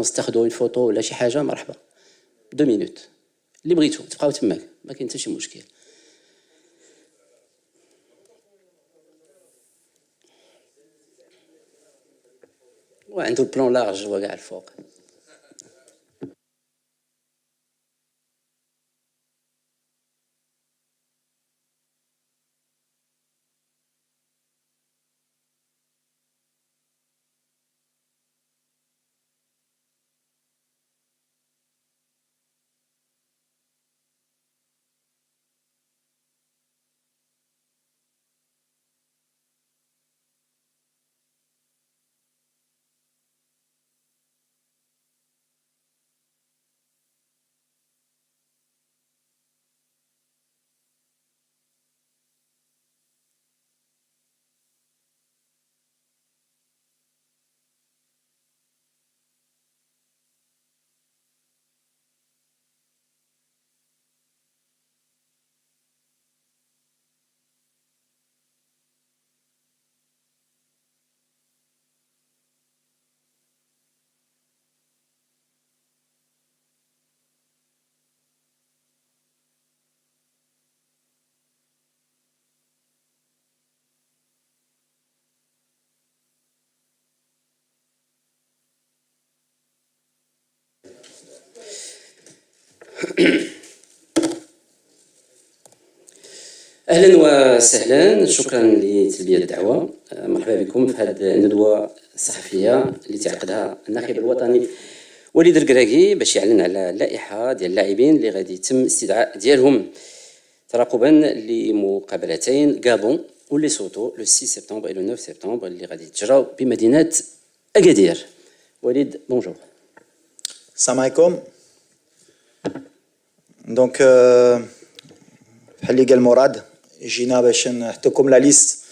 نستخدموا اون فوتو ولا شي حاجه مرحبا 2 مينوت اللي بغيتو تبقاو تماك ما كاين حتى شي مشكل. وعنده البلان لارج هو كاع الفوق. اهلا وسهلا، شكرا لتلبيه الدعوه. مرحبا بكم في هذه الندوه الصحفيه اللي تعقدها الناخب الوطني وليد الكراكي باش يعلن على اللائحه ديال اللاعبين اللي غادي يتم استدعاء ديالهم ترقبا لمقابلتين غابون وليسوتو لو 6 سبتمبر و لو 9 سبتمبر اللي غادي يتجراو بمدينه اكادير. وليد بونجور. السلام عليكم. دونك بحال اللي قال مراد جينا باش نحطوكم لا ليست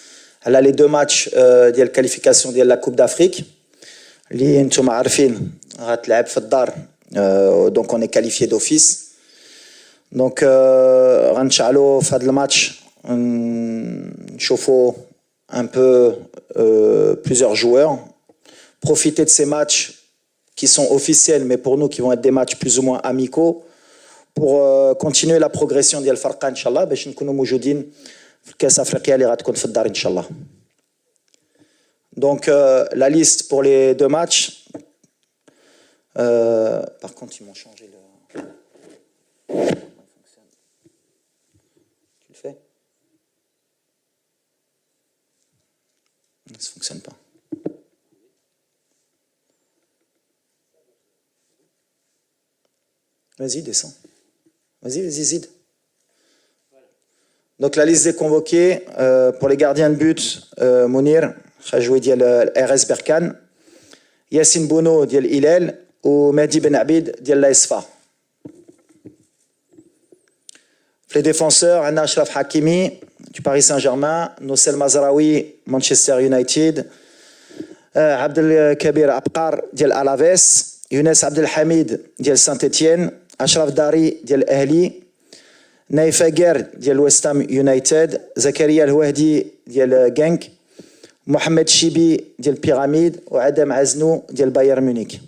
على لي دو ماتش ديال الكاليفيكاسيون ديال لا كوب دافريك اللي نتوما عارفين غتلعب في الدار. دونك اون اي كاليفيي دوفيس. دونك غنشعلوا في هذا الماتش نشوفوا un peu plusieurs joueurs, profiter de ces matchs qui sont officiels mais pour nous qui vont être des matchs plus ou moins amicaux pour continuer la progression ديال الفرقه ان شاء الله باش نكونوا موجودين في الكاس افريقيا اللي غتكون في الدار ان شاء الله. Donc la liste pour les deux matchs. Par contre ils m'ont changé le. Tu le fais? Ça fonctionne pas. Vas-y, descends. Vas-y, Zid. Donc la liste des convoqués pour les gardiens de but, Mounir, Khajoué ديال RS Berkane, Yassine Bouno ديال Hilal ou Mehdi Ben Abid ديال l'ASFA. Les défenseurs, Anna Ashraf Hakimi du Paris Saint-Germain, Noussel Mazraoui, Manchester United, Abdel Kabir Abkar ديال Alaves, Younes Abdelhamid ديال Saint-Étienne, Ashraf Dari ديال Ahli, Naïf Aguer ديال West Ham United, Zakaria El-Wahdi ديال Genk, Mohamed Chibi ديال Pyramide ou Adam Aznou ديال Bayern Munich.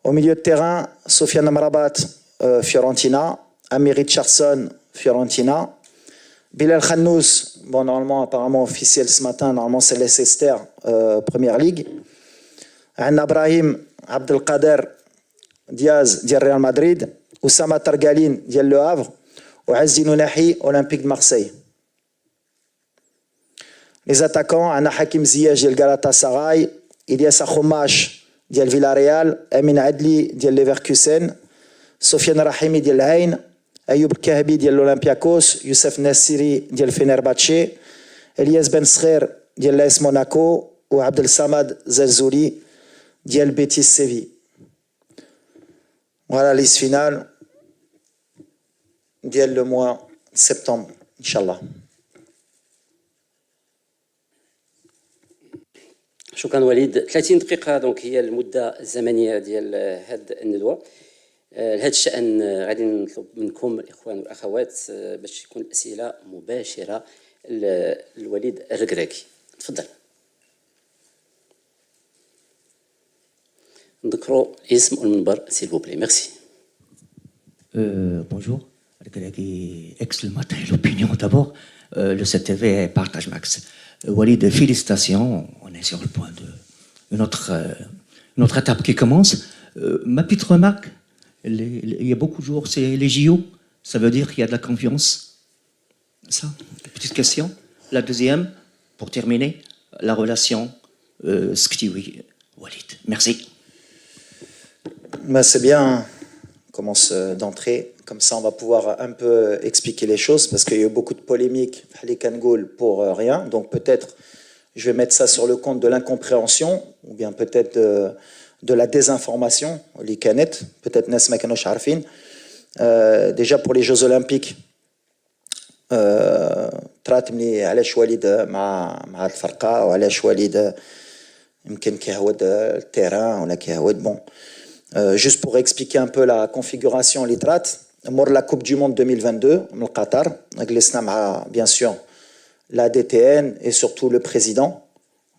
Au milieu de terrain, Sofiane Amrabat, Fiorentina, Amir Richardson, Fiorentina, Bilal Khannous, bon normalement apparemment officiel ce matin, normalement c'est Leicester, Première Ligue. Anna Brahim Abdelkader Diaz ديال Real Madrid, Oussama Targaline ديال Le Havre ou Azzi Nounahi Olympique de Marseille. Les attaquants, Anna Hakim Ziyech ديال Galatasaray, Ilyas Akhomash ديال Villarreal, Amin Adli ديال Leverkusen, Sofiane Rahimi ديال Hain, Ayoub Kahabi ديال l'Olympiakos, Youssef Nassiri ديال Fenerbahçe, Elias Ben Srer ديال l'AS Monaco ou Abdel Samad Zelzouli ديال Betis Séville. Voilà la liste finale ديال le mois de septembre, Inch'Allah. شكرا وليد. 30 دقيقة دونك هي المدة الزمنية ديال هاد الندوة. لهذا الشأن غادي نطلب منكم الإخوان والأخوات باش يكون أسئلة مباشرة للوليد الركراكي. تفضل. نذكروا اسم المنبر s'il vous plaît. Merci. Bonjour. Excellent matin, l'opinion d'abord. Le CTV partage max. Walid, félicitations. On est sur le point de une autre étape qui commence. Ma petite remarque, il y a beaucoup de jours, c'est les JO. Ça veut dire qu'il y a de la confiance. Ça, petite question. La deuxième, pour terminer, la relation Sktiwi-Walid. Merci. Ben, c'est bien, on commence d'entrée. Comme ça, on va pouvoir un peu expliquer les choses parce qu'il y a eu beaucoup de polémiques pour rien. Donc peut-être, je vais mettre ça sur le compte de l'incompréhension ou bien peut-être de la désinformation, les canettes, peut-être Nes ma kanosh arfin. Déjà pour les Jeux Olympiques, تراتمني علاش والد مع الفرقة وعلاش والد يمكن كيهود التيران ولا كيهود bon. Juste pour expliquer un peu la configuration l'itrat, mort la Coupe du Monde 2022 au Qatar, bien sûr la DTN et surtout le président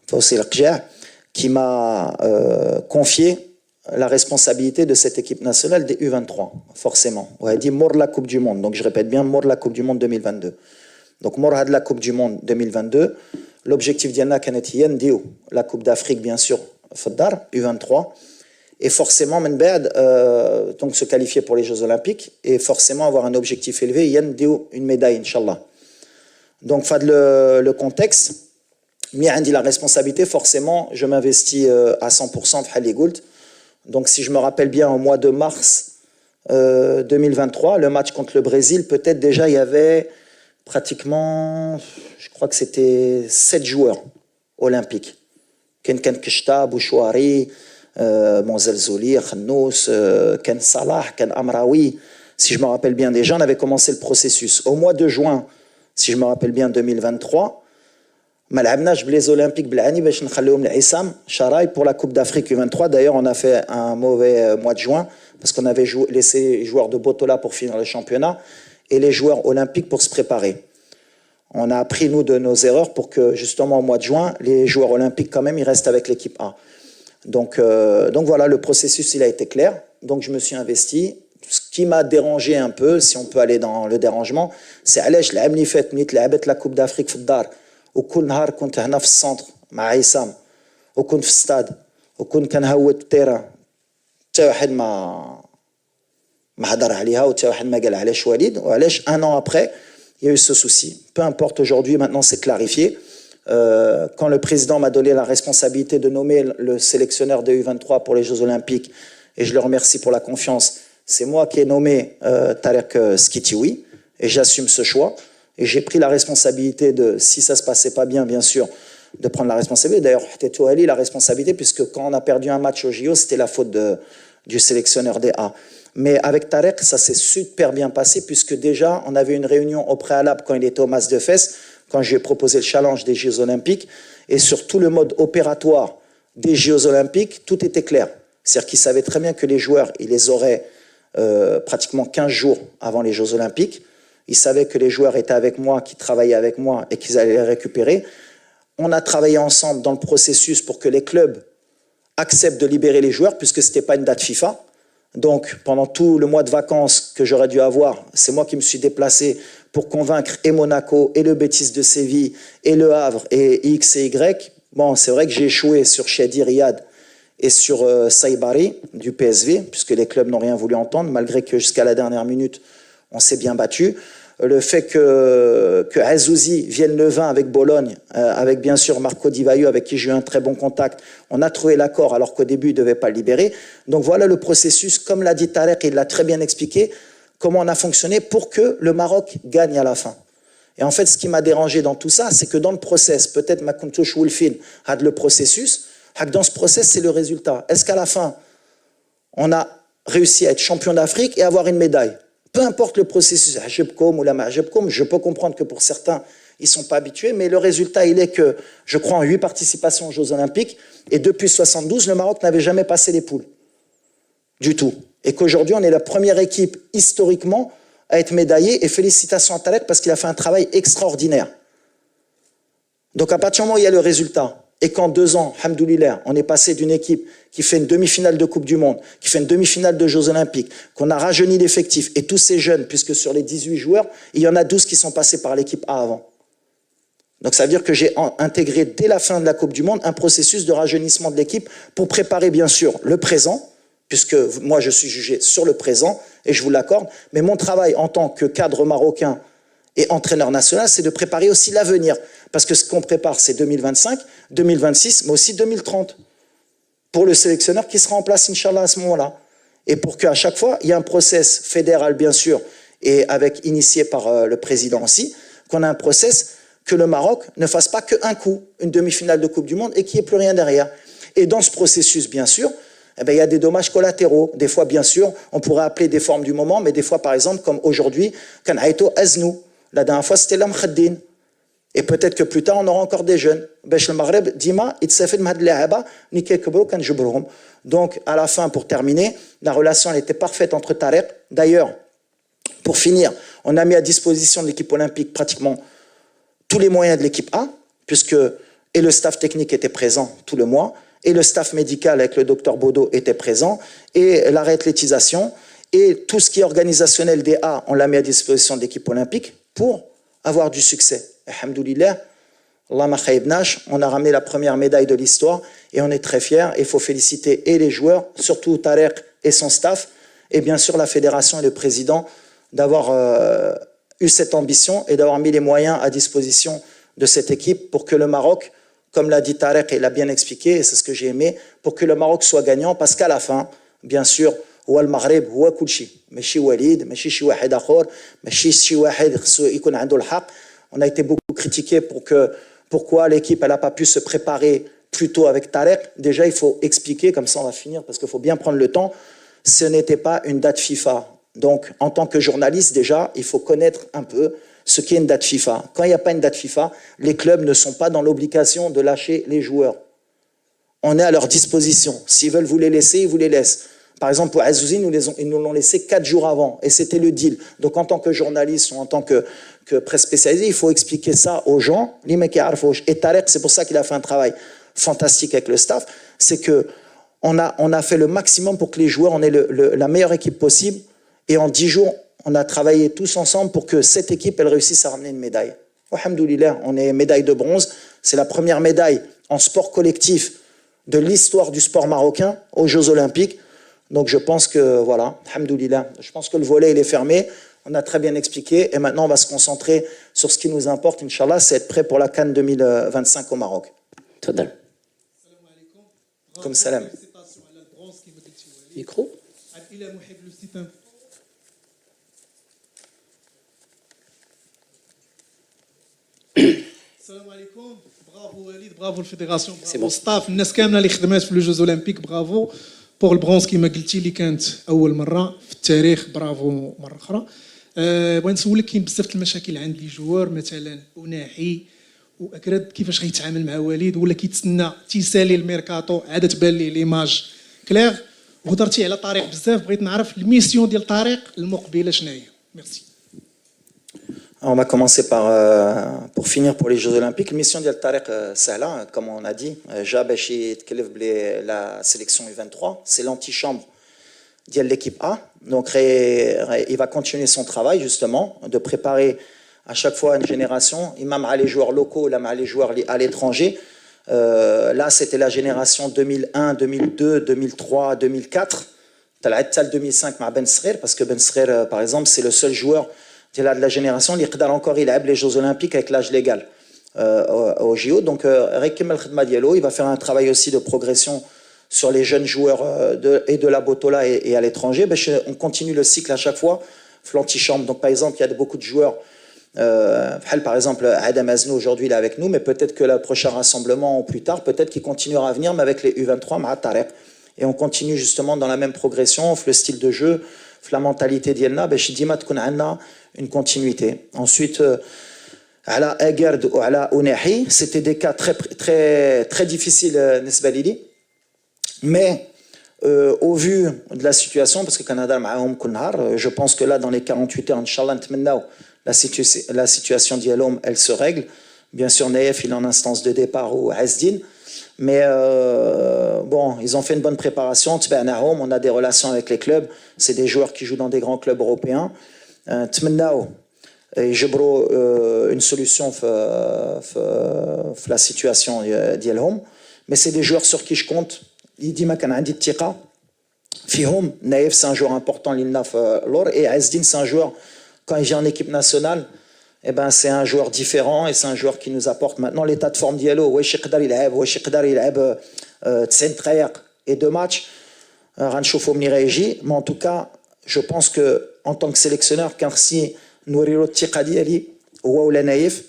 Fawzi Al-Qja qui m'a confié la responsabilité de cette équipe nationale des U23, forcément. On a dit mort la Coupe du Monde, donc je répète bien mort la Coupe du Monde 2022. Donc mort de la Coupe du Monde 2022, l'objectif d'Yanna Kanetiyen Dio, la Coupe d'Afrique bien sûr, Faddar, U23. Et forcément, donc se qualifier pour les Jeux Olympiques et forcément avoir un objectif élevé, une médaille, Inch'Allah. Donc, le contexte, dit la responsabilité, forcément, je m'investis à 100% de Haligoult. Donc, si je me rappelle bien, au mois de mars 2023, le match contre le Brésil, peut-être déjà il y avait pratiquement, je crois que c'était 7 joueurs olympiques. Ken Kishta, Bouchouari, Monzelzouli, Khnous, Ken Salah, Ken Amraoui. Si je me rappelle bien déjà, on avait commencé le processus. Au mois de juin, si je me rappelle bien, 2023, ما لعبناش بليز اولمبيك بالعاني باش نخليهم لعصام شراي pour la Coupe d'Afrique U23. D'ailleurs, on a fait un mauvais mois de juin parce qu'on avait laissé les joueurs de Botola pour finir le championnat et les joueurs olympiques pour se préparer. On a appris, nous, de nos erreurs pour que, justement, au mois de juin, les joueurs olympiques, quand même, ils restent avec l'équipe A. Donc voilà, le processus, il a été clair. Donc, je me suis investi. Ce qui m'a dérangé un peu, si on peut aller dans le dérangement, c'est علاش لعبني فات ملي لعبت la Coupe d'Afrique في الدار وكل نهار كنت هنا في السنتر مع عصام وكنت في الستاد وكنت كنهود التيران حتى واحد ما هضر عليها وحتى واحد ما قال علاش وليد وعلاش un an après il y a eu ce souci. Peu importe, aujourd'hui, maintenant c'est clarifié. Quand le président m'a donné la responsabilité de nommer le sélectionneur de U23 pour les Jeux Olympiques, et je le remercie pour la confiance, c'est moi qui ai nommé Tarek Skitiwi, et j'assume ce choix. Et j'ai pris la responsabilité de, si ça se passait pas bien, bien sûr, de prendre la responsabilité. D'ailleurs, Tetou Ali, la responsabilité, puisque quand on a perdu un match au JO, c'était la faute du sélectionneur des A. Mais avec Tarek, ça s'est super bien passé, puisque déjà, on avait une réunion au préalable quand il était au Mas de Fès, quand je lui ai proposé le challenge des Jeux Olympiques, et sur tout le mode opératoire des Jeux Olympiques, tout était clair. C'est-à-dire qu'il savait très bien que les joueurs, il les aurait pratiquement 15 jours avant les Jeux Olympiques. Il savait que les joueurs étaient avec moi, qui travaillaient avec moi et qu'ils allaient les récupérer. On a travaillé ensemble dans le processus pour que les clubs acceptent de libérer les joueurs, puisque ce n'était pas une date FIFA. Donc, pendant tout le mois de vacances que j'aurais dû avoir, c'est moi qui me suis déplacé pour convaincre et Monaco, et le Betis de Séville, et le Havre, et X et Y. Bon, c'est vrai que j'ai échoué sur Shadi Riyad et sur Saïbari du PSV, puisque les clubs n'ont rien voulu entendre, malgré que jusqu'à la dernière minute, on s'est bien battu. Le fait que Azouzi vienne le 20 avec Bologne, avec bien sûr Marco Di Vaio, avec qui j'ai eu un très bon contact, on a trouvé l'accord alors qu'au début, il ne devait pas le libérer. Donc voilà le processus, comme l'a dit Tarek, il l'a très bien expliqué, comment on a fonctionné pour que le Maroc gagne à la fin. Et en fait, ce qui m'a dérangé dans tout ça, c'est que dans le process, peut-être ma Kontouch Wolfin a le processus, dans ce process, c'est le résultat. Est-ce qu'à la fin, on a réussi à être champion d'Afrique et avoir une médaille? Peu importe le processus, Ajebkom ou la Majebkom, je peux comprendre que pour certains, ils ne sont pas habitués, mais le résultat, il est que, je crois, en 8 participations aux Jeux Olympiques, et depuis 72, le Maroc n'avait jamais passé les poules. Du tout. Et qu'aujourd'hui, on est la première équipe, historiquement, à être médaillée, et félicitations à Tarek, parce qu'il a fait un travail extraordinaire. Donc, à partir du moment où il y a le résultat, et qu'en 2 ans, alhamdoulilah, on est passé d'une équipe qui fait une demi-finale de Coupe du Monde, qui fait une demi-finale de Jeux Olympiques, qu'on a rajeuni l'effectif, et tous ces jeunes, puisque sur les 18 joueurs, il y en a 12 qui sont passés par l'équipe A avant. Donc ça veut dire que j'ai intégré dès la fin de la Coupe du Monde un processus de rajeunissement de l'équipe pour préparer bien sûr le présent, puisque moi je suis jugé sur le présent, et je vous l'accorde, mais mon travail en tant que cadre marocain et entraîneur national, c'est de préparer aussi l'avenir. Parce que ce qu'on prépare, c'est 2025, 2026, mais aussi 2030. Pour le sélectionneur qui sera en place, Inch'Allah, à ce moment-là. Et pour qu'à chaque fois, il y ait un process fédéral, bien sûr, et initié par le président aussi, qu'on a un process que le Maroc ne fasse pas qu'un coup, une demi-finale de Coupe du Monde, et qu'il n'y ait plus rien derrière. Et dans ce processus, bien sûr, eh bien, il y a des dommages collatéraux. Des fois, bien sûr, on pourrait appeler des formes du moment, mais des fois, par exemple, comme aujourd'hui, Kanhaïto Aznou. La dernière fois, c'était l'Amkhaddin. Et peut-être que plus tard, on aura encore des jeunes. Le Maghreb, Dima, donc, à la fin, pour terminer, la relation elle était parfaite entre Tarek. D'ailleurs, pour finir, on a mis à disposition de l'équipe olympique pratiquement tous les moyens de l'équipe A, puisque et le staff technique était présent tout le mois, et le staff médical avec le docteur Bodo était présent, et la réathlétisation, et tout ce qui est organisationnel des A, on l'a mis à disposition de l'équipe olympique pour avoir du succès. Alhamdoulilah, Allah ma khaybnash, on a ramené la première médaille de l'histoire et on est très fiers. Il faut féliciter et les joueurs, surtout Tarek et son staff, et bien sûr la fédération et le président d'avoir eu cette ambition et d'avoir mis les moyens à disposition de cette équipe pour que le Maroc, comme l'a dit Tarek et l'a bien expliqué, et c'est ce que j'ai aimé, pour que le Maroc soit gagnant, parce qu'à la fin, bien sûr, هو المغرب هو كل شيء ماشي وليد ماشي شي واحد اخر ماشي شي واحد خصو يكون عنده الحق. On a été beaucoup critiqué pourquoi l'équipe n'a pas pu se préparer plus tôt avec Tarek. Déjà, il faut expliquer, comme ça on va finir, parce qu'il faut bien prendre le temps. Ce n'était pas une date FIFA. Donc, en tant que journaliste, déjà, il faut connaître un peu ce qu'est une date FIFA. Quand il n'y a pas une date FIFA, les clubs ne sont pas dans l'obligation de lâcher les joueurs. On est à leur disposition. S'ils veulent vous les laisser, ils vous les laissent. Par exemple, pour Azouzi, ils nous l'ont laissé 4 jours avant. Et c'était le deal. Donc, en tant que journaliste ou en tant que presse spécialisée, il faut expliquer ça aux gens. Et Tarek, c'est pour ça qu'il a fait un travail fantastique avec le staff. C'est qu'on a fait le maximum pour que les joueurs en aient la meilleure équipe possible. Et en 10 jours, on a travaillé tous ensemble pour que cette équipe, elle réussisse à ramener une médaille. Alhamdoulilah, on est médaille de bronze. C'est la première médaille en sport collectif de l'histoire du sport marocain aux Jeux Olympiques. Donc je pense que, voilà, alhamdoulilah, je pense que le volet, il est fermé. On a très bien expliqué. Et maintenant, on va se concentrer sur ce qui nous importe, Inch'Allah, c'est être prêt pour la CAN 2025 au Maroc. تفضل. Comme salam. Micro. السلام عليكم برافو وليد برافو الفيدراسيون برافو الستاف الناس كامله اللي خدمات في لي جوز اولمبيك برافو بوغ البرونز كما قلتي اللي كانت اول مره في التاريخ برافو مره اخرى. بغيت نسولك كاين بزاف المشاكل عند لي جوار مثلا أناحي واكرد كيفاش غيتعامل مع وليد ولا كيتسنى تيسالي الميركاتو عاد تبان ليه ليماج كلير وهضرتي على طريق بزاف بغيت نعرف الميسيون ديال طارق المقبله شنو هي ميرسي. On va commencer pour finir pour les Jeux Olympiques. La mission de Tarek Sahla, comme on a dit, la sélection U23, c'est l'antichambre de l'équipe A. Donc, il va continuer son travail, justement, de préparer à chaque fois une génération. Même à les joueurs locaux, même à les joueurs à l'étranger. Là, c'était la génération 2001, 2002, 2003, 2004. Tu as la 2005 avec Ben Srer, parce que Ben Srer, par exemple, c'est le seul joueur de la génération qui a encore il a les Jeux Olympiques avec l'âge légal au JO. Donc, il va faire un travail aussi de progression sur les jeunes joueurs et de la Botola et à l'étranger. On continue le cycle à chaque fois, l'antichambre. Donc, par exemple, il y a beaucoup de joueurs. Par exemple, Adam Aznou aujourd'hui il est avec nous, mais peut-être que le prochain rassemblement ou plus tard, peut-être qu'il continuera à venir, mais avec les U23, Tarek. Et on continue justement dans la même progression, le style de jeu, la mentalité d'Yelna, une continuité. Ensuite, à la Agerd ou à la Unahi, c'était des cas très, très, très difficiles, mais au vu de la situation, parce que Canada, je pense que là, dans les 48 heures, Inch'Allah, la situation d'Yalom, elle se règle. Bien sûr, Naïef, il est en instance de départ ou Azdin. Mais bon, ils ont fait une bonne préparation. On a des relations avec les clubs. C'est des joueurs qui jouent dans des grands clubs européens. يجبروا une solution في la situation ديالهم. Mais c'est des joueurs sur qui je compte. ديما كان عندي الثقة فيهم. Naïf, c'est un joueur important لنا في l'or. Et Azdin, c'est un joueur, quand il vient en équipe nationale, eh ben, c'est un joueur différent et c'est un joueur qui nous apporte maintenant l'état de forme ديالو. واش يقدر يلعب 90 دقائق et 2 matchs. غنشوفوا ملي غيجي. Mais en tout cas, je pense que en tant que sélectionneur, كان خصني نوريلو الثقة ديالي هو ولا نايف.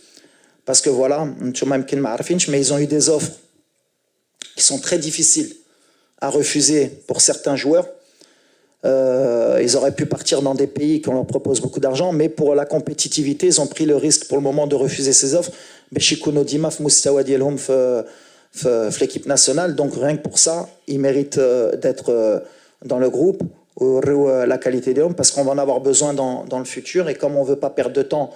Parce que voilà, نتوما يمكن ما عارفينش, mais ils ont eu des offres qui sont très difficiles à refuser pour certains joueurs. Ils auraient pu partir dans des pays qu'on leur propose beaucoup d'argent, mais pour la compétitivité, ils ont pris le risque pour le moment de refuser ces offres. باش يكونوا ديما في مستوى ديالهم في l'équipe nationale. Donc rien que pour ça, ils méritent d'être dans le groupe, la qualité d'homme, parce qu'on va en avoir besoin dans le futur. Et comme on ne veut pas perdre de temps,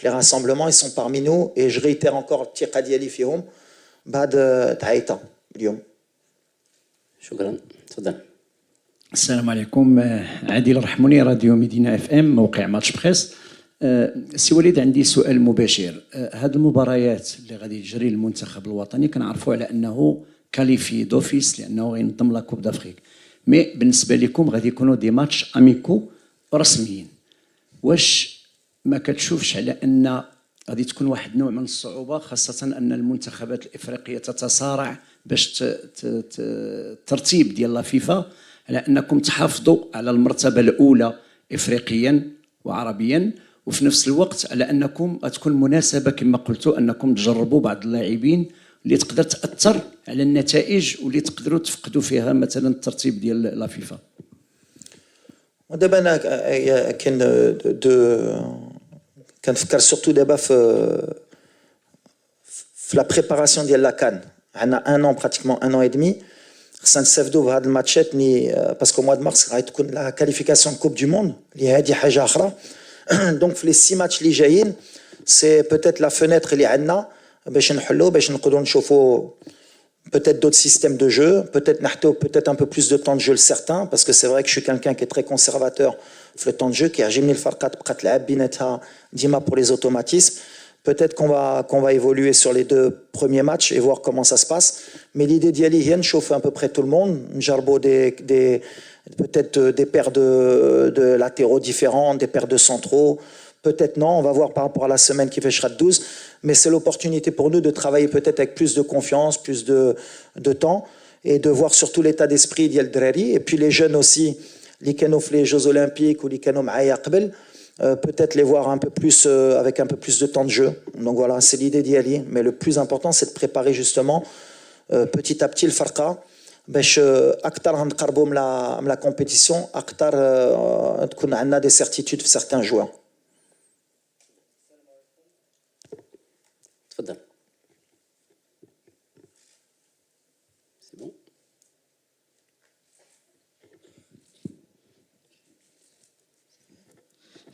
les rassemblements, ils sont parmi nous. Et je réitère encore الثقة ديالي فيهم بعد تعيطة اليوم. شكرا. تفضل. السلام عليكم. عادل الرحموني، راديو مدينة اف ام، موقع ماتش بريس. سي وليد، عندي سؤال مباشر. هذه المباريات اللي غادي تجري المنتخب الوطني كنعرفوا على انه كاليفي دوفيس لانه غينظم لا كوب دافريك، مي بالنسبه لكم غادي يكونوا دي ماتش اميكو رسميين. واش ما كتشوفش على ان غادي تكون واحد نوع من الصعوبه، خاصه ان المنتخبات الافريقيه تتصارع باش ترتيب ديال لا فيفا على انكم تحافظوا على المرتبه الاولى افريقيا وعربيا، وفي نفس الوقت على انكم غتكون مناسبه كما قلتوا انكم تجربوا بعض اللاعبين اللي تقدر تاثر على النتائج واللي تقدروا تفقدوا فيها مثلا الترتيب ديال لا فيفا. ودابا انا كنفكر سورتو دابا في لا بريباراسيون ديال لا كان. عندنا ان an pratiquement un an et demi. خصنا نستافدوا بهاد الماتشات باسكو موا دو مارس غتكون لا كاليفيكاسيون كوب دو موند اللي هادي حاجه اخرى. دونك في لي 6 ماتش اللي جايين سي بوتيت لا فينيتر اللي عندنا باش نحلو، باش نقدروا نشوفوا peut-être d'autres systèmes de jeu, peut-être un peu plus de temps de jeu certains, parce que c'est vrai que je suis quelqu'un qui est très conservateur sur le temps de jeu, qui a gêné le farkat بقات لعب بيناتها ديما pour les automatismes. Peut-être qu'on va évoluer sur les 2 premiers matchs et voir comment ça se passe. Mais l'idée d'y aller, c'est de chauffer à peu près tout le monde. Jarbo peut-être des paires de latéraux différents, des paires de centraux. Peut-être non, on va voir par rapport à la semaine qui fait Shrat 12. Mais c'est l'opportunité pour nous de travailler peut-être avec plus de confiance, plus de temps, et de voir surtout l'état d'esprit d'Yel Drari. Et puis les jeunes aussi, les canaux les Jeux Olympiques ou les canaux Maïa Qbel, peut-être les voir un peu plus avec un peu plus de temps de jeu. Donc voilà, c'est l'idée d'y aller. Mais le plus important, c'est de préparer justement petit à petit le farqa. باش اكثر غنقربوا من la compétition, اكثر تكون عندنا des certitudes في certains joueurs. تفضل. سي بون.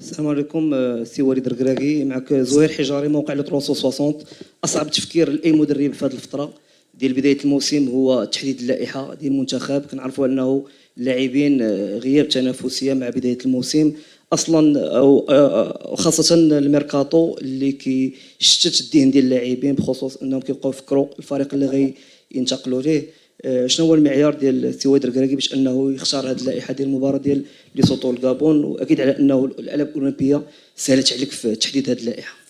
السلام عليكم. سي وليد الركراكي، معك زهير حجاري، موقع لو 360. اصعب تفكير لاي مدرب في هذه الفتره ديال بدايه الموسم هو تحديد اللائحه ديال المنتخب. كنعرفوا انه اللاعبين غياب تنافسيه مع بدايه الموسم اصلا، او خاصه الميركاتو اللي كيشتت الذهن ديال اللاعبين بخصوص انهم كيبقاو يفكروا الفريق اللي غينتقلوا ليه. شنو هو المعيار ديال السي وليد الركراكي باش انه يختار هذه اللائحه ديال المباراه ديال ليسوتو الغابون، واكيد على انه الالعاب الاولمبيه سهلت عليك في تحديد هذه اللائحه؟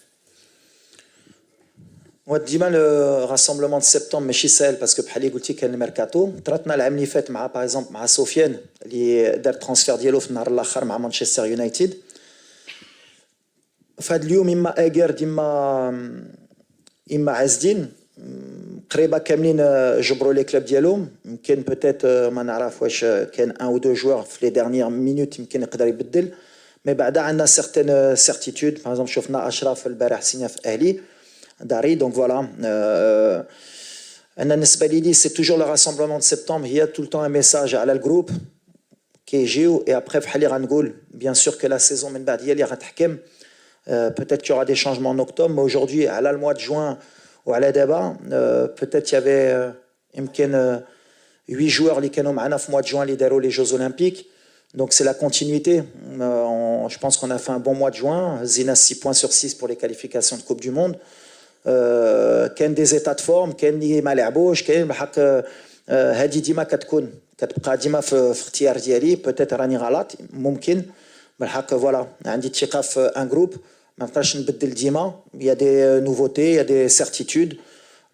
ديما لو راسمبلمون دو سبتمبر ماشي ساهل باسكو بحال اللي قلتي كان الميركاتو. طراتنا العام اللي فات مع باغ اكزومبل مع سفيان اللي دار ترانسفير ديالو في النهار الاخر مع مانشستر يونايتد. فهاد اليوم اما اجر اما عزدين قريبه كاملين جبروا لي كلوب ديالهم. يمكن بوتيت ما نعرف واش كان ان او دو جوار في لي ديرنيير مينوت يمكن يقدر يبدل، مي بعدا عندنا سيغتين سيرتيتود. باغ اكزومبل شفنا اشرف البارح سينا في اهلي داري. دونك فوالا انا بالنسبه لي سي توجور لو راسمبلمون دو سبتمبر هي تو التون ان ميساج على الجروب كيجيو. اي ابري بحال اللي غنقول بيان سور كو لا سيزون من بعد هي اللي غتحكم. Peut-être qu'il y aura des changements en octobre, mais aujourd'hui, à la mois de juin ou à la débat, peut-être il y avait يمكن 8 joueurs اللي كانوا معنا في mois de juin اللي داروا les Jeux Olympiques. Donc c'est la continuité. Je pense qu'on a fait un bon mois de juin. Zina 6 points sur 6 pour les qualifications de Coupe du Monde. كان des états de forme, كان اللي ما لعبوش, كاين بالحق هذه ديما كتبقى ديما في اختيار ديالي. peut-être راني غلط, ممكن بالحق. فوالا عندي الثقه في ان جروب, ما نقدرش نبدل ديما. Il y a des nouveautés, il y a des certitudes.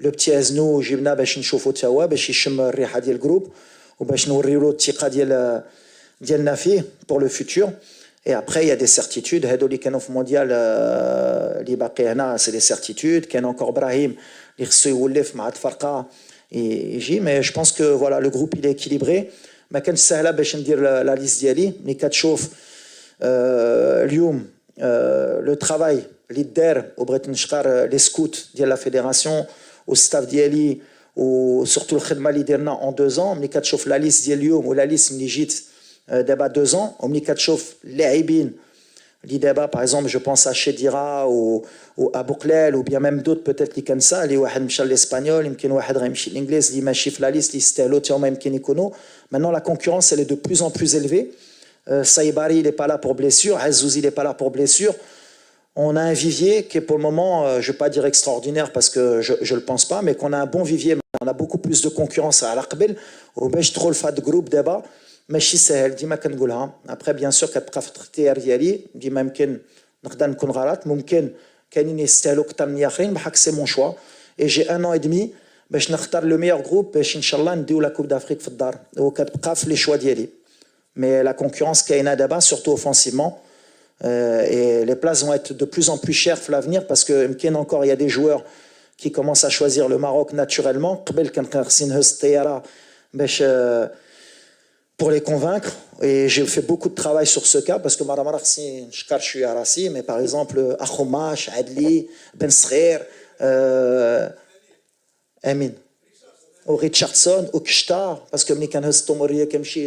لو بتي ازنو جبنا باش نشوفو تا هو باش يشم الريحه ديال الجروب وباش نوريو له الثقه ديالنا فيه pour le futur. Et après il y a des certitudes. هادو اللي كانوا في مونديال اللي باقي هنا c'est des certitudes. كان encore ابراهيم اللي خصو يولف مع الفرقه يجي. mais je pense que voilà le groupe il est équilibré. ما كانش سهله باش ندير لا ليست ديالي. ملي كتشوف اليوم لو ترافاي اللي دار وبغيت نشكر لي سكوت ديال لا فيدراسيون والستاف ديالي وسورتو الخدمه اللي درنا اون 2 ans. ملي كتشوف لا ليست ديال اليوم ولا ليست ملي جيت دابا 2 ans, وملي كتشوف اللاعبين اللي دابا باغ اكزومبل جو بونس ا شيديرا و ابو قلال و بيان ميم دوت بوتيت اللي كنسى اللي واحد مشى للاسبانيول, يمكن واحد غيمشي للانجليز اللي ماشي في لا ليست اللي يستاهلوا حتى هما يمكن يكونوا. Maintenant la concurrence elle est de plus en plus élevée. Saïbari il est pas là pour blessure, Azzouzi il est pas là pour blessure. On a un vivier qui est pour le moment, je ne vais pas dire extraordinaire parce que je ne le pense pas, mais qu'on a un bon vivier. On a beaucoup plus de concurrence à l'Aqbel. وباش تدخل في هذا الجروب دابا ماشي سهل ديما كنقولها. après bien sûr كتبقى في الاختيار ديالي ديما يمكن نقدر نكون غلط, ممكن كاينين يستاهلوا اكثر من اخرين بحق سي مون شوا. et j'ai 1 an et demi باش نختار لو ميور جروب باش ان شاء الله نديو لا كوب دافريك في الدار, وكتبقى في لي شوا ديالي. mais la concurrence كاينه دابا surtout offensivement. Et les places vont être de plus en plus chères pour l'avenir parce que encore il y a des joueurs qui commencent à choisir le Maroc naturellement. قبل كان خاصني نهز الطياره باش pour les convaincre, et j'ai fait beaucoup de travail sur ce cas parce que مرة خاصني نشكر شويه راسي. mais par exemple اخوماش, عدلي, بن صغير, امين وريتشاردسون وكشتا. باسكو ملي كنهز الطوموريه كنمشي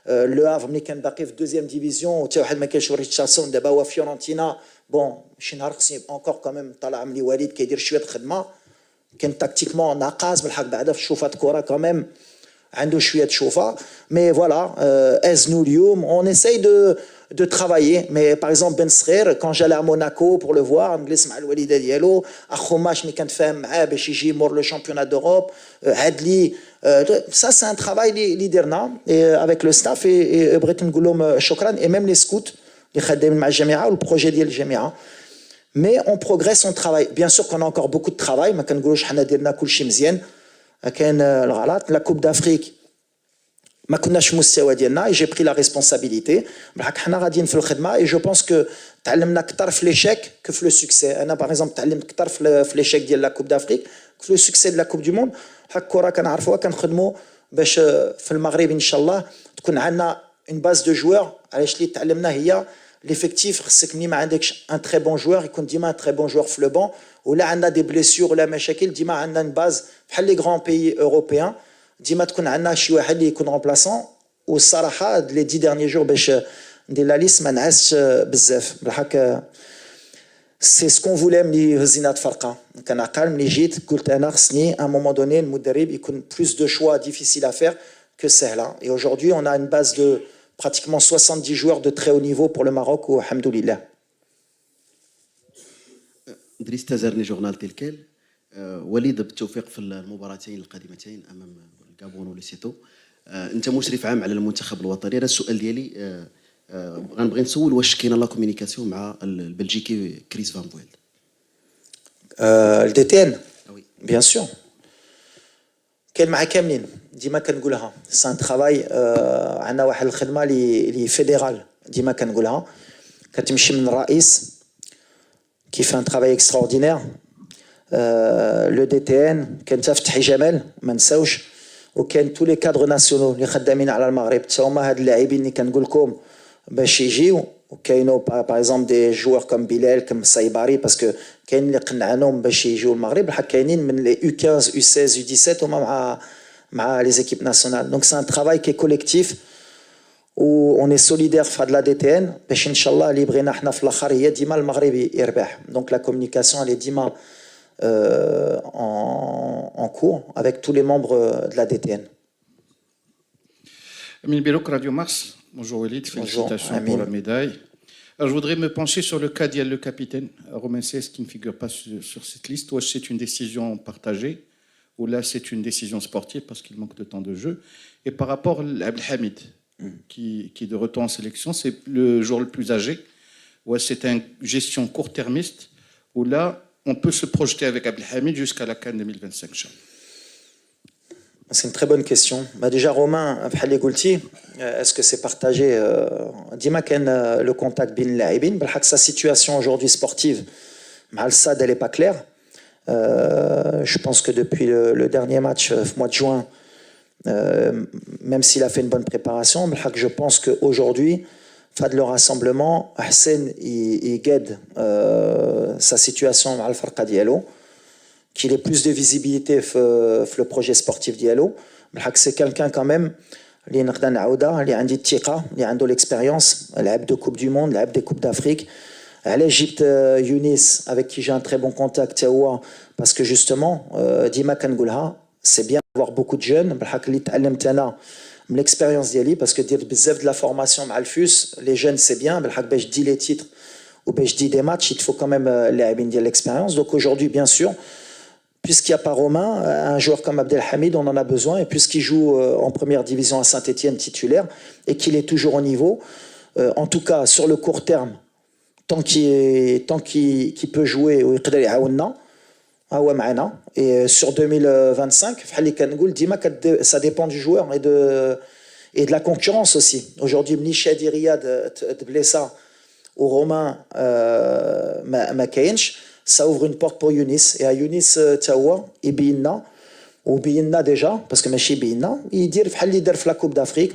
لو هافر ملي كان باقي في دوزيام ديفيزيون وتا واحد ما كانش ريتشاردسون دابا هو فيورنتينا. بون شي نهار خصني اونكور كوميم طالع ملي وليد كيدير شويه الخدمه, كان تاكتيكمون ناقص بالحق بعدا في شوفات كره كوميم عنده شويه تشوفه. mais voilà ازنو اليوم on essaye de travailler. mais par exemple Ben Srer quand j'allais à Monaco pour le voir نجلس مع الوالده ديالو. اخوماش ملي كنتفاهم معاه باش يجي مور لو شامبيونات دوروب. عدلي ça c'est un travail اللي درنا avec le staff. et بغيت نقول لهم شكرا. et même les scouts اللي خدامين مع الجامعه والبروجي ديال الجامعه. mais on progresse, on travaille. bien sûr qu'on a encore beaucoup de travail. ما كنقولوش حنا درنا كلشي مزيان, كاين الغلط. لا كوب دافريك ما كناش مستوى ديالنا. j'ai pris la responsabilité. بالحق حنا غاديين في الخدمه. et je pense que تعلمنا اكثر في ليشيك كو في لو سوكسي. انا باغ اكزومبل تعلمت اكثر في ليشيك ديال لا كوب دافريك كو في لو سوكسي ديال لا كوب دو موند. حق الكره كنعرفوها كنخدموا باش في المغرب ان شاء الله تكون عندنا اون باز دو جوار. علاش اللي تعلمنا هي ليفيكتيف. خصك ملي ما عندكش ان تري بون جوار يكون ديما ان تري بون جوار في لو بون. ولا عندنا دي بليسيور ولا مشاكل ديما عندنا اون باز بحال لي غران بيي اوروبيان ديما تكون عندنا شي واحد اللي يكون رومبلاسون. والصراحه لي 10 ديرني جور باش ندير لا ليست ما نعسش بزاف بالحق. سي سكون فولي ملي هزينا الفرقه. كنعقل ملي جيت قلت انا خصني ان مومون دوني المدرب يكون بلوس دو شوا ديفيسيل ا فير كو سهله. et aujourd'hui on a une base de pratiquement 70 joueurs de très haut niveau pour le Maroc والحمد لله. دريس تازرني جورنال تلكيل. وليد بالتوفيق في المباراتين القادمتين امام الغابون وليسيتو. انت مشرف عام على المنتخب الوطني. هذا السؤال ديالي غنبغي نسول واش كاينه لا كومونيكاسيون مع البلجيكي كريس فان بويل. الدي تي ان بيان سور كاين مع كاملين ديما كنقولها. سان ترافاي عندنا واحد الخدمه اللي فيدرال ديما كنقولها. كتمشي من الرئيس qui fait un travail extraordinaire. Le DTN كان فتحي جمال ما نساوش, وكان tous les cadres nationaux اللي خدامين على المغرب حتى هما هاد اللاعبين اللي كنقول لكم باش يجيو. وكاينو باغ اكزومبل دي جوار كوم بلال كوم سايباري باسكو كاين اللي قنعناهم باش يجيو المغرب. بحال كاينين من لي U15 U16 U17 هما مع les équipes nationales. donc c'est un travail qui est collectif و on est solidaire في هاد لا دي تي ان باش ان شاء الله اللي بغينا حنا في الاخر هي ديما المغرب يربح. donc la communication elle est ديما en cours avec tous les membres de la DTN. Amin Belouk, Radio Mars. Bonjour Walid, félicitations Bonjour, pour la médaille. Alors, je voudrais me pencher sur le cas d'Yel, le capitaine Romain Sess, qui ne figure pas sur cette liste. Ou c'est une décision partagée, ou là c'est une décision sportive parce qu'il manque de temps de jeu. Et par rapport à Abdelhamid, qui est de retour en sélection, c'est le joueur le plus âgé. Ou c'est une gestion court-termiste, où là on peut se projeter avec Abdelhamid jusqu'à la CAN 2025. C'est une très bonne question. Déjà, Romain, est-ce que c'est partagé Dima le contact bin laibin. Sa situation aujourd'hui sportive, mal ça, elle n'est pas claire. Je pense que depuis le dernier match, mois de juin, même s'il a fait une bonne préparation, je pense qu'aujourd'hui, fait le rassemblement, Hassan il guide sa situation dans le Farqa Diallo, qu'il ait plus de visibilité dans le projet sportif Diallo. C'est quelqu'un quand même qui a l'expérience, l'AB de Coupe du Monde, l'AB des Coupes d'Afrique. L'Égypte, Younis, avec qui j'ai un très bon contact, parce que justement, Dima Kangoulha, c'est bien d'avoir beaucoup de jeunes. L'expérience d'Yali, parce que dire de la formation à Alfus, les jeunes c'est bien, je dis les titres ou je dis des matchs, il faut quand même l'expérience. Donc aujourd'hui, bien sûr, puisqu'il n'y a pas Romain, un joueur comme Abdelhamid, on en a besoin, et puisqu'il joue en première division à Saint-Etienne titulaire, et qu'il est toujours au niveau, en tout cas sur le court terme, tant qu'il peut jouer, et sur 2025, ça dépend du joueur et de la concurrence aussi. Aujourd'hui, Mnichadi Riyad de Blessa ou Romain Makainch, ça ouvre une porte pour Younis. Et à Younis, Tawa, Ibina, ou Bina déjà, parce que Machi Bina, il dit qu'il y a la Coupe d'Afrique,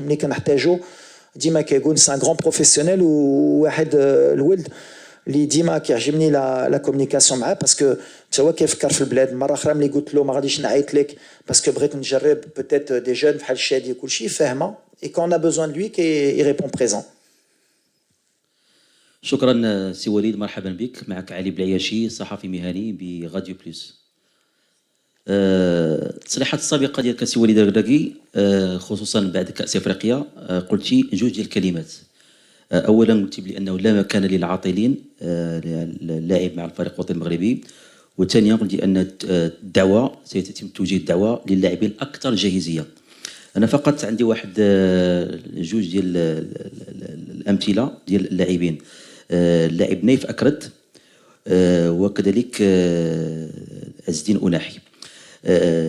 c'est un grand professionnel ou الولد اللي ديما كيعجبني لا كومونيكاسيون معاه باسكو حتى هو كيفكر في البلاد. مره اخرى ملي قلت له ما غاديش نعيط لك باسكو بغيت نجرب بوتيت دي جون بحال الشادي كلشي فاهمه اي كون ا بوزوان دو لوي كي ريبون بريزون. شكرا سي وليد، مرحبا بك. معك علي بلعياشي، صحفي مهني براديو بلوس. التصريحات السابقه ديالك سي وليد الركراكي خصوصا بعد كاس افريقيا قلتي جوج ديال الكلمات. اولا قلتي بانه لا مكان للعاطلين، اللاعب مع الفريق الوطني المغربي. وثانيا قلتي ان الدعوه سيتم توجيه الدعوه للاعبين الاكثر جاهزيه. انا فقط عندي واحد جوج ديال الامثله ديال اللاعبين، اللاعب نايف اكرد وكذلك عز الدين أناحي.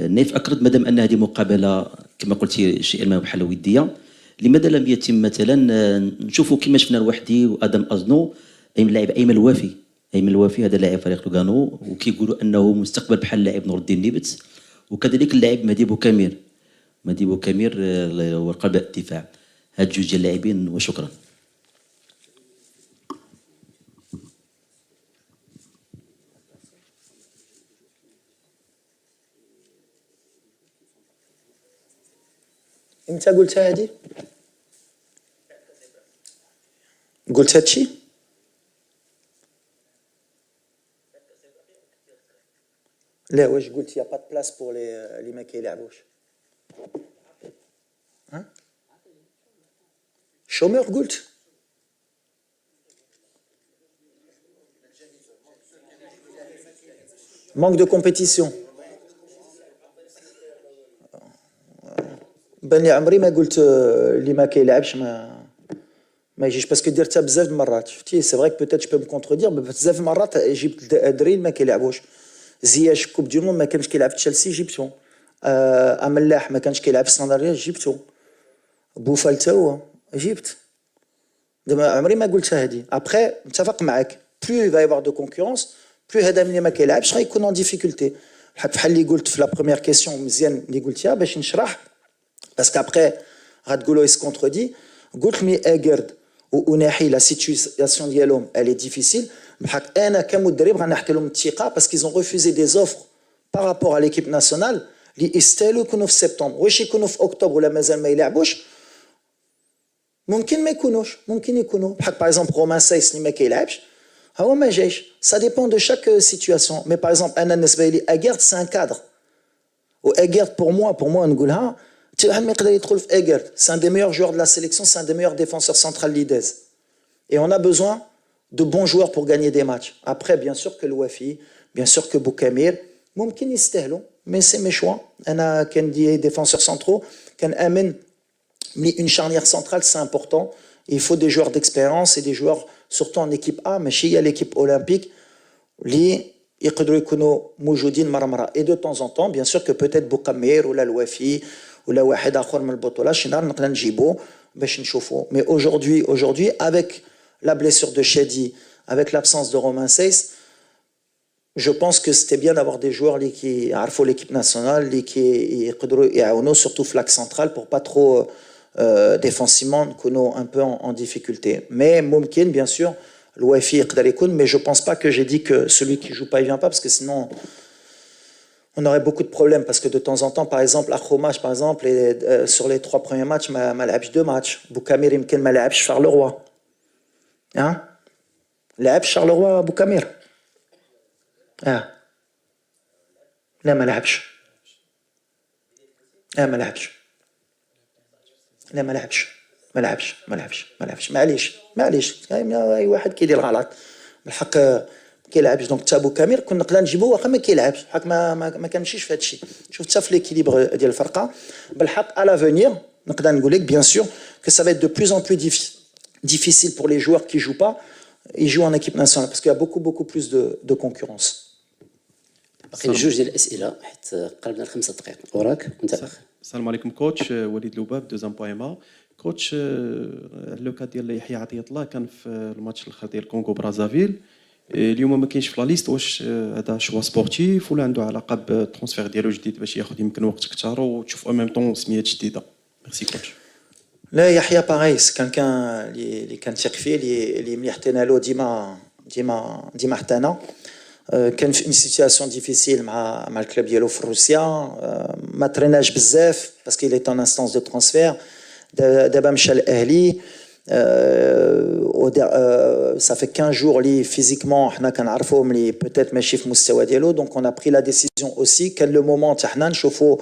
نايف أكرد، مادام أن هذه مقابلة كما قلتي شيئا ما بحال ودية، لماذا لم يتم مثلا نشوفوا كما شفنا الوحدي وادم ازنو اللاعب ايمن الوافي؟ ايمن الوافي هذا لاعب فريق لوغانو وكيقولوا انه مستقبل بحال اللاعب نور الدين نيبت، وكذلك اللاعب مهدي بوكامير. مهدي بوكامير هو قلب الدفاع. هاد جوج ديال اللاعبين وشكرا. امتى قلتها هذه؟ قلت هادشي؟ لا واش قلت يا با بلاص بور لي ما كيلعبوش؟ ها؟ شومور قلت؟ manque de compétition. بني عمري ما قلت اللي ما كيلعبش ما يجيش باسكو درتها بزاف د المرات. شفتي سي فري بوتيت جو بو مو كونتردير بزاف د المرات جبت درين ما كيلعبوش. زياش كوب دو موند ما كانش كيلعب في تشيلسي جبتو. املاح ما كانش كيلعب في ستاندرد جبتو. بوفال تا هو جبت. دابا عمري ما قلتها هادي. ابخي متفق معاك بلو va y avoir de concurrence بلو هذا ملي ما كيلعبش غيكون ان ديفيكولتي. بحال اللي قلت في لا بروميير كيسيون مزيان اللي قلتيها باش نشرح. Parce qu'après, Radgolo se contredit. Goultmi Egerd ou Unahi, la situation de l'homme, elle est difficile. Parce qu'ils ont refusé des offres par rapport à l'équipe nationale. Ils étaient en septembre. Ou ils en octobre, la maison mais il a bouche. ممكن ما يكونوش. Par exemple, Romain Saiss, اللي ما كيلعبش. هو ما جايش. Ça dépend de chaque situation. Mais par exemple, أنا بالنسبة لي Aguerd c'est un cadre. Ou Aguerd pour moi نقولها حتى واحد ما يقدر يدخل في Aguerd. C'est un des meilleurs joueurs de la sélection, c'est un des meilleurs défenseurs central lidez. Et on a besoin de bons joueurs pour gagner des matchs. Après, bien sûr que l'Ouafi, bien sûr que Boukamir, ممكن يستاهلوا, mais c'est mes choix. أنا كان دي défenseurs centraux, كان آمن une charnière centrale, c'est important. Il faut des joueurs d'expérience et des joueurs, surtout en équipe A, mais chez l'équipe olympique, qui يقدروا يكونوا موجودين مرة. Et de temps en temps, bien sûr que peut-être Boukamir ou la Louafi ou la واحد آخر من البطولة شي نهار نقدر نجيبو باش نشوفو. Mais aujourd'hui, avec la blessure de Chedi, avec l'absence de Romain Seyss, je pense que c'était bien d'avoir des joueurs qui عرفوا l'équipe nationale, qui يقدروا يعاونوا surtout flanc central pour pas trop défensivement نكونوا un peu en difficulté. Mais ممكن bien sûr l'Ouafi يقدر يكون, mais je pense pas que j'ai dit que celui qui joue pas il vient pas, parce que sinon on aurait beaucoup de problèmes, parce que de temps en temps, par exemple, Akhomach, par exemple, sur les 3 premiers matchs, ما لعبش 2 matchs. Boukamir يمكن ما لعبش Charleroi. Hein? لعب Charleroi Boukamir. لا ما لعبش. معليش اي واحد كيدير غلط بالحق كيلعبش. دونك تا بوكامير كنا نقدر نجيبوه واخا ما كيلعبش, بحق ما كنمشيش في هذا الشيء. شوف حتى في ليكيليبر ديال الفرقه بالحق à l'avenir نقدر نقول لك bien sûr que ça va être de plus en plus difficile pour les joueurs qui jouent pas, ils jouent en équipe nationale, parce qu'il y a beaucoup plus de concurrence. باقي جوج ديال الاسئله حيت قربنا ل5 دقائق. وراك انت الاخ. السلام عليكم كوتش. وليد لوباب دوزام بويما. كوتش لو كاد ديال يحيى عطية الله كان في الماتش الاخر ديال كونغو برازافيل, اليوم ما كاينش في لا ليست. واش هذا شوا سبورتيف ولا عنده علاقه بالترونسفير ديالو جديد باش ياخذ يمكن وقت اكثر وتشوف ان ميم طون سميات جديده؟ ميرسي كوتش. لا يحيى باغي, سي كان اللي كنثيق فيه, اللي ملي حطينا له ديما حطينا. كان في سيتياسيون ديفيسيل مع الكلوب ديالو في روسيا, ما تريناش بزاف باسكو il est en instance de transfert. دابا مشى الاهلي, ça fait 15 jours اللي فيزيكمون حنا كنعرفوا ملي بوتيت ماشي في المستوى ديالو. دونك on a pris la décision aussi, كان لو مومون حتى حنا نشوفوا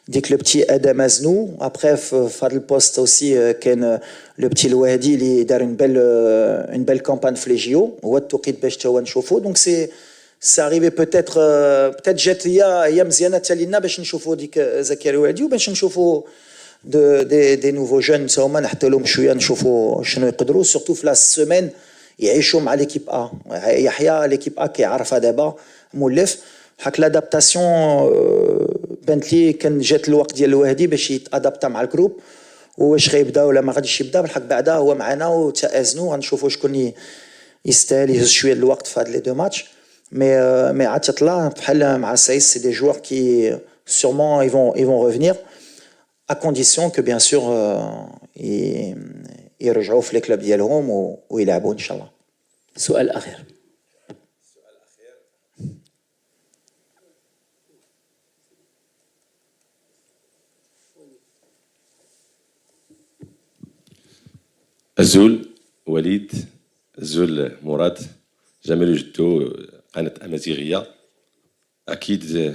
ديك لو بتي ادم ازنو. ابري في هذا البوست اوسي كان لو بتي الوهدي اللي دار اون بيل كامبان في لي جيو, هو التوقيت باش تا هو نشوفوا. دونك سي arrivé peut-être جات هي مزيانه حتى لينا باش نشوفوا ديك زكريا الوهدي, وباش نشوفوا دي نوفو جون تا هما نحطوا لهم شويه نشوفوا شنو يقدروا, سورتو في لا سيمين يعيشوا مع ليكيب ا. يحيى ليكيب ا كيعرفها دابا مولف, حق لادابتاسيون بانت لي كان جات الوقت ديال الوهدي باش يتادابتا مع الجروب, واش غيبدا ولا ما غاديش يبدا. بالحق بعدا هو معنا وتازنوا, غنشوفوا شكون يستاهل يهز شويه الوقت في هاد لي دو ماتش. مي عطيت الله بحال مع سايس, سي دي جوار كي sûrement ils vont revenir, à condition que bien sûr يرجعوا في الكلوب ديالهم ويلعبوا ان شاء الله. سؤال اخير. الزول وليد, الزول مراد, جمال جدو, قناة أمازيغية. أكيد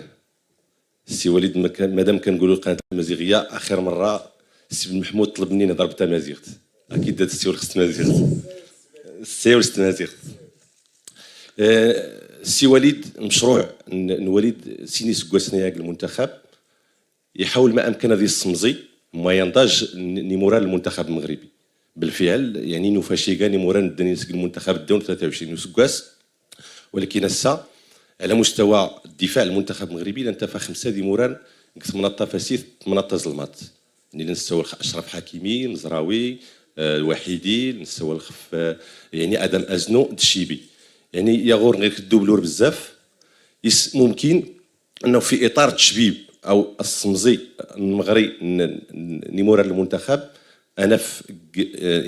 السي وليد مادام كنقولوا القناة الأمازيغية, آخر مرة السي بن محمود طلب مني نهضر بالتمازيغ. أكيد هذا السي ولخص تمازيغ, السي ولخص تمازيغ. السي وليد مشروع وليد سيني سكواسنياك المنتخب يحاول ما أمكن هذه السمزي ما ينضج نيمورال المنتخب المغربي. بالفعل يعني نفاشيكا نيموران الدنيس المنتخب الدون 23 سكواس, ولكن هسه على مستوى الدفاع المنتخب المغربي لانتفى 5 ديموران مناطه فاسيث مناطه ظلمات. يعني نستوى اشرف حكيمي, مزراوي, الوحيدي, نستوى الخف يعني ادم ازنو, الشيبي. يعني يغور غير الدوبلور بزاف. ممكن انه في اطار التشبيب او السمزي المغري نيموران المنتخب, انا في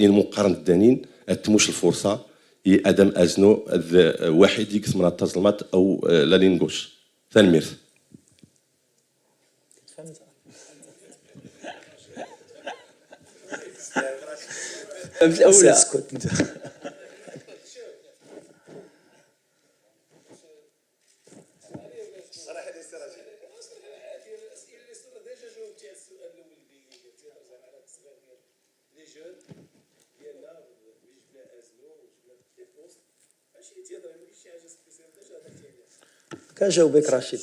المقارنه الدانين اتموش الفرصه ادم ازنو واحد يكس من التظلمات او لا لينغوش ثاني الاولى كنجاوبك رشيد.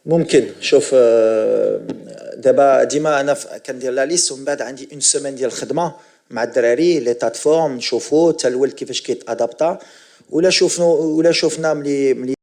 ممكن شوف دابا ديما انا كندير لا ليست ومن بعد عندي اون سيمين ديال الخدمه مع الدراري لي بلاتفورم نشوفوا حتى الولد كيفاش كيتادابتا ولا شفنا ملي